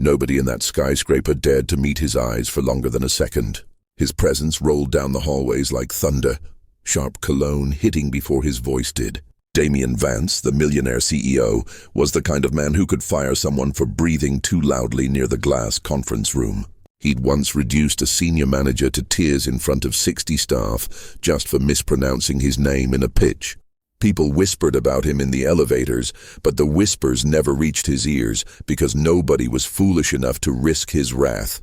Nobody in that skyscraper dared to meet his eyes for longer than a second. His presence rolled down the hallways like thunder, sharp cologne hitting before his voice did. Damien Vance, the Millionaire CEO, was the kind of man who could fire someone for breathing too loudly near the glass conference room. He'd once reduced a senior manager to tears in front of 60 staff just for mispronouncing his name in a pitch. People whispered about him in the elevators, but the whispers never reached his ears because nobody was foolish enough to risk his wrath.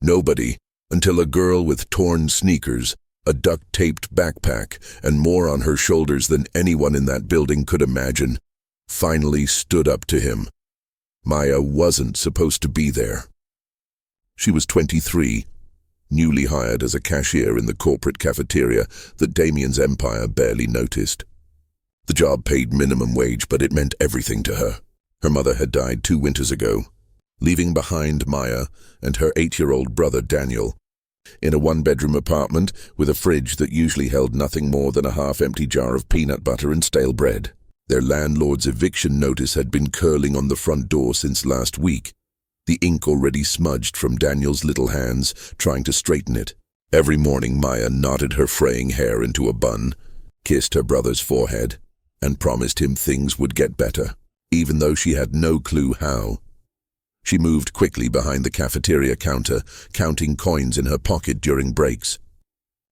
Nobody, until a girl with torn sneakers, a duct-taped backpack, and more on her shoulders than anyone in that building could imagine, finally stood up to him. Maya wasn't supposed to be there. She was 23, newly hired as a cashier in the corporate cafeteria that Damien's empire barely noticed. The job paid minimum wage, but it meant everything to her. Her mother had died 2 winters ago, leaving behind Maya and her 8-year-old brother Daniel, in a 1-bedroom apartment with a fridge that usually held nothing more than a half-empty jar of peanut butter and stale bread. Their landlord's eviction notice had been curling on the front door since last week, the ink already smudged from Daniel's little hands, trying to straighten it. Every morning Maya knotted her fraying hair into a bun, kissed her brother's forehead, and promised him things would get better, even though she had no clue how. She moved quickly behind the cafeteria counter, counting coins in her pocket during breaks.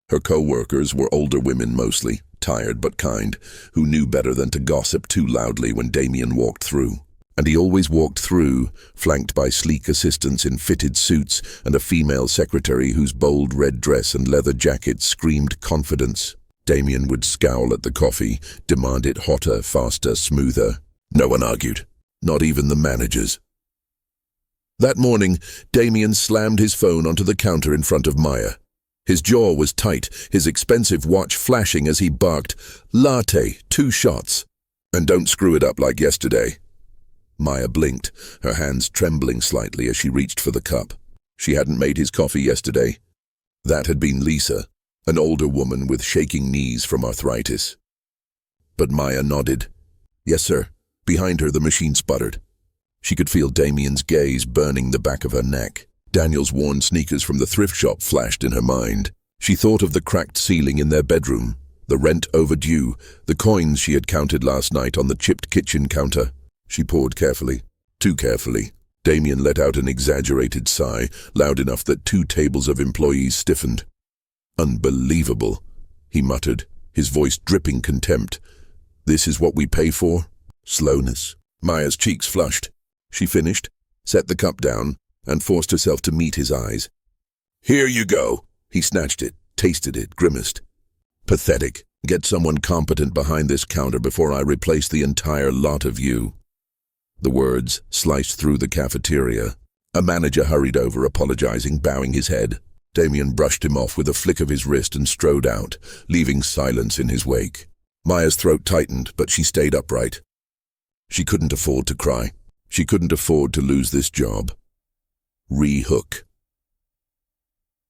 Her co-workers were older women mostly, tired but kind, who knew better than to gossip too loudly when Damien walked through. And he always walked through, flanked by sleek assistants in fitted suits and a female secretary whose bold red dress and leather jacket screamed confidence. Damien would scowl at the coffee, demand it hotter, faster, smoother. No one argued, not even the managers. That morning, Damien slammed his phone onto the counter in front of Maya. His jaw was tight, his expensive watch flashing as he barked, "Latte, 2 shots. And don't screw it up like yesterday." Maya blinked, her hands trembling slightly as she reached for the cup. She hadn't made his coffee yesterday. That had been Lisa, an older woman with shaking knees from arthritis. But Maya nodded. "Yes, sir." Behind her, the machine sputtered. She could feel Damien's gaze burning the back of her neck. Daniel's worn sneakers from the thrift shop flashed in her mind. She thought of the cracked ceiling in their bedroom, the rent overdue, the coins she had counted last night on the chipped kitchen counter. She poured carefully, too carefully. Damien let out an exaggerated sigh, loud enough that 2 tables of employees stiffened. "Unbelievable," he muttered, his voice dripping contempt. "This is what we pay for? Slowness." Maya's cheeks flushed. She finished, set the cup down, and forced herself to meet his eyes. "Here you go." He snatched it, tasted it, grimaced. "Pathetic. Get someone competent behind this counter before I replace the entire lot of you." The words sliced through the cafeteria. A manager hurried over, apologizing, bowing his head. Damien brushed him off with a flick of his wrist and strode out, leaving silence in his wake. Maya's throat tightened, but she stayed upright. She couldn't afford to cry. She couldn't afford to lose this job. Re-hook.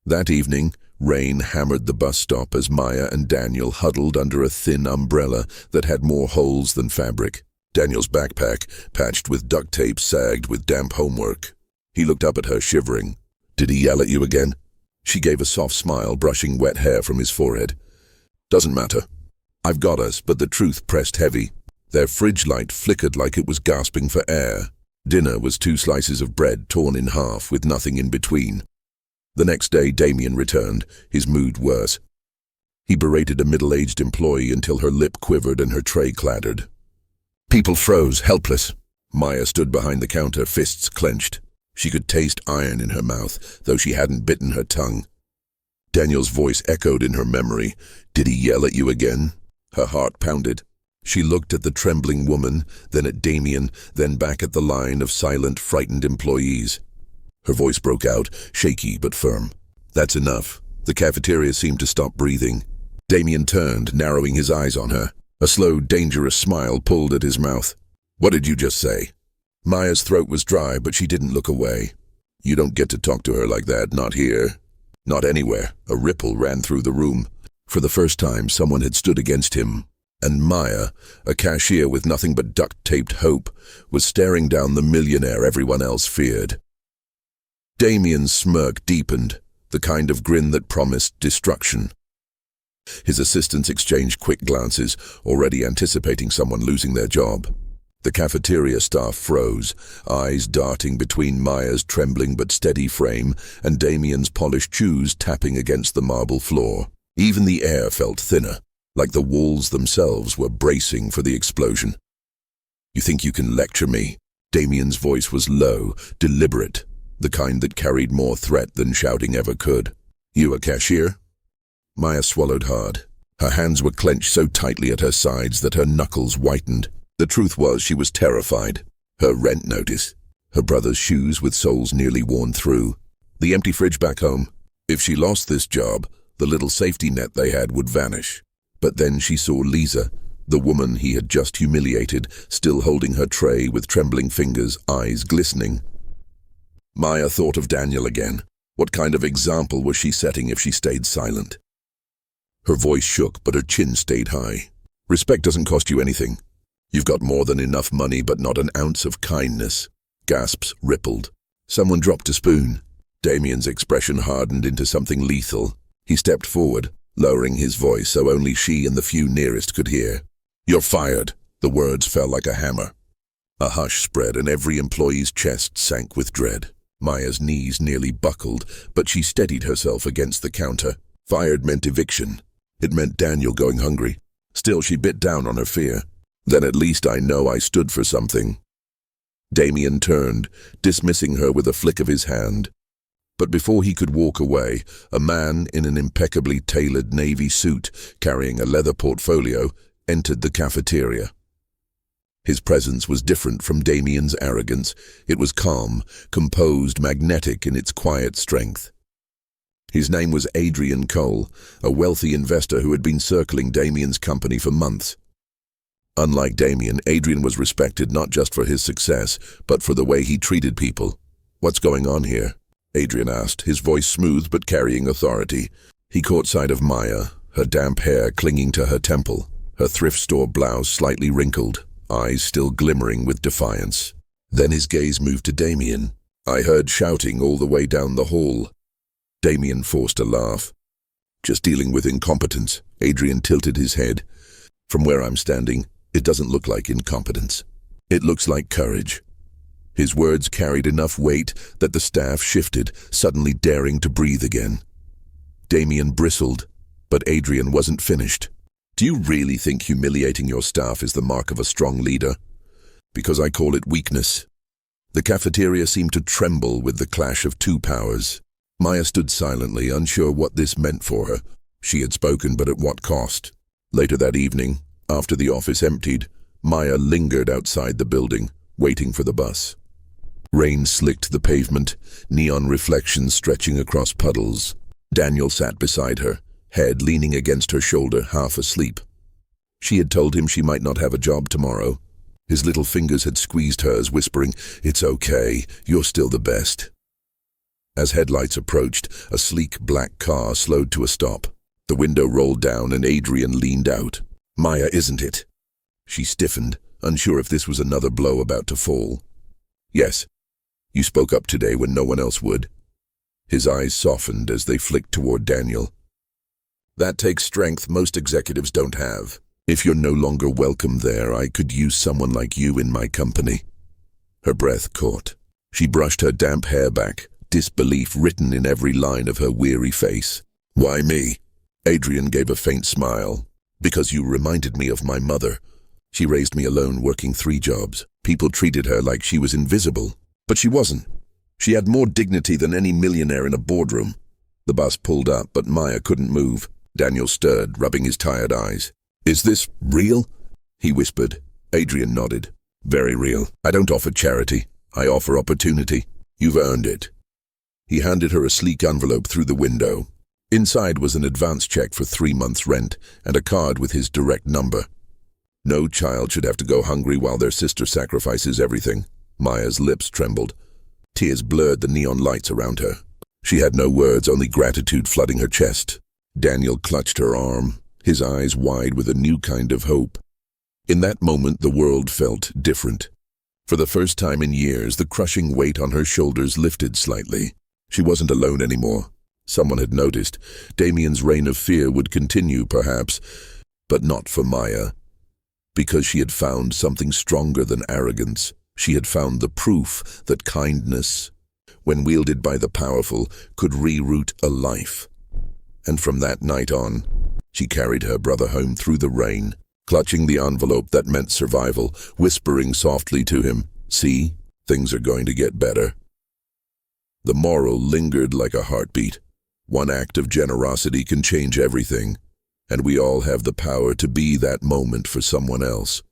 That evening, rain hammered the bus stop as Maya and Daniel huddled under a thin umbrella that had more holes than fabric. Daniel's backpack, patched with duct tape, sagged with damp homework. He looked up at her, shivering. "Did he yell at you again?" She gave a soft smile, brushing wet hair from his forehead. "Doesn't matter. I've got us," but the truth pressed heavy. Their fridge light flickered like it was gasping for air. Dinner was 2 slices of bread torn in half with nothing in between. The next day, Damien returned, his mood worse. He berated a middle-aged employee until her lip quivered and her tray clattered. People froze, helpless. Maya stood behind the counter, fists clenched. She could taste iron in her mouth, though she hadn't bitten her tongue. Daniel's voice echoed in her memory. "Did he yell at you again?" Her heart pounded. She looked at the trembling woman, then at Damien, then back at the line of silent, frightened employees. Her voice broke out, shaky but firm. "That's enough." The cafeteria seemed to stop breathing. Damien turned, narrowing his eyes on her. A slow, dangerous smile pulled at his mouth. "What did you just say?" Maya's throat was dry, but she didn't look away. "You don't get to talk to her like that, not here. Not anywhere." A ripple ran through the room. For the first time, someone had stood against him. And Maya, a cashier with nothing but duct-taped hope, was staring down the millionaire everyone else feared. Damien's smirk deepened, the kind of grin that promised destruction. His assistants exchanged quick glances, already anticipating someone losing their job. The cafeteria staff froze, eyes darting between Maya's trembling but steady frame and Damien's polished shoes tapping against the marble floor. Even the air felt thinner, like the walls themselves were bracing for the explosion. "You think you can lecture me?" Damien's voice was low, deliberate, the kind that carried more threat than shouting ever could. "You a cashier?" Maya swallowed hard. Her hands were clenched so tightly at her sides that her knuckles whitened. The truth was she was terrified. Her rent notice, her brother's shoes with soles nearly worn through, the empty fridge back home. If she lost this job, the little safety net they had would vanish. But then she saw Lisa, the woman he had just humiliated, still holding her tray with trembling fingers, eyes glistening. Maya thought of Daniel again. What kind of example was she setting if she stayed silent? Her voice shook, but her chin stayed high. "Respect doesn't cost you anything. You've got more than enough money, but not an ounce of kindness." Gasps rippled. Someone dropped a spoon. Damien's expression hardened into something lethal. He stepped forward, lowering his voice so only she and the few nearest could hear. "You're fired." The words fell like a hammer. A hush spread and every employee's chest sank with dread. Maya's knees nearly buckled, but she steadied herself against the counter. Fired meant eviction. It meant Daniel going hungry. Still, she bit down on her fear. "Then at least I know I stood for something." Damien turned, dismissing her with a flick of his hand. But before he could walk away, a man in an impeccably tailored navy suit, carrying a leather portfolio, entered the cafeteria. His presence was different from Damien's arrogance. It was calm, composed, magnetic in its quiet strength. His name was Adrian Cole, a wealthy investor who had been circling Damien's company for months. Unlike Damien, Adrian was respected not just for his success, but for the way he treated people. "What's going on here?" Adrian asked, his voice smooth but carrying authority. He caught sight of Maya, her damp hair clinging to her temple, her thrift store blouse slightly wrinkled, eyes still glimmering with defiance. Then his gaze moved to Damien. "I heard shouting all the way down the hall." Damien forced a laugh. "Just dealing with incompetence." Adrian tilted his head. "From where I'm standing, it doesn't look like incompetence. It looks like courage." His words carried enough weight that the staff shifted, suddenly daring to breathe again. Damien bristled, but Adrian wasn't finished. "Do you really think humiliating your staff is the mark of a strong leader?" "Because I call it weakness." The cafeteria seemed to tremble with the clash of two powers. Maya stood silently, unsure what this meant for her. She had spoken, but at what cost? Later that evening, after the office emptied, Maya lingered outside the building, waiting for the bus. Rain slicked the pavement, neon reflections stretching across puddles. Daniel sat beside her, head leaning against her shoulder, half asleep. She had told him she might not have a job tomorrow. His little fingers had squeezed hers, whispering, "It's okay, you're still the best." As headlights approached, a sleek black car slowed to a stop. The window rolled down and Adrian leaned out. "Maya, isn't it?" She stiffened, unsure if this was another blow about to fall. "Yes. You spoke up today when no one else would." His eyes softened as they flicked toward Daniel. "That takes strength most executives don't have. If you're no longer welcome there, I could use someone like you in my company." Her breath caught. She brushed her damp hair back, disbelief written in every line of her weary face. "Why me?" Adrian gave a faint smile. "Because you reminded me of my mother. She raised me alone, working 3 jobs. People treated her like she was invisible. But she wasn't. She had more dignity than any millionaire in a boardroom." The bus pulled up, but Maya couldn't move. Daniel stirred, rubbing his tired eyes. "Is this real?" he whispered. Adrian nodded. "Very real. I don't offer charity. I offer opportunity. You've earned it." He handed her a sleek envelope through the window. Inside was an advance check for 3 months' rent and a card with his direct number. No child should have to go hungry while their sister sacrifices everything. Maya's lips trembled. Tears blurred the neon lights around her. She had no words, only gratitude flooding her chest. Daniel clutched her arm. his eyes wide with a new kind of hope. In that moment, the world felt different. For the first time in years, the crushing weight on her shoulders lifted slightly. She wasn't alone anymore. Someone had noticed. Damien's reign of fear would continue, perhaps, but not for Maya. Because she had found something stronger than arrogance. She had found the proof that kindness, when wielded by the powerful, could reroute a life. And from that night on, she carried her brother home through the rain, clutching the envelope that meant survival, whispering softly to him, "See, things are going to get better." The moral lingered like a heartbeat. One act of generosity can change everything, and we all have the power to be that moment for someone else.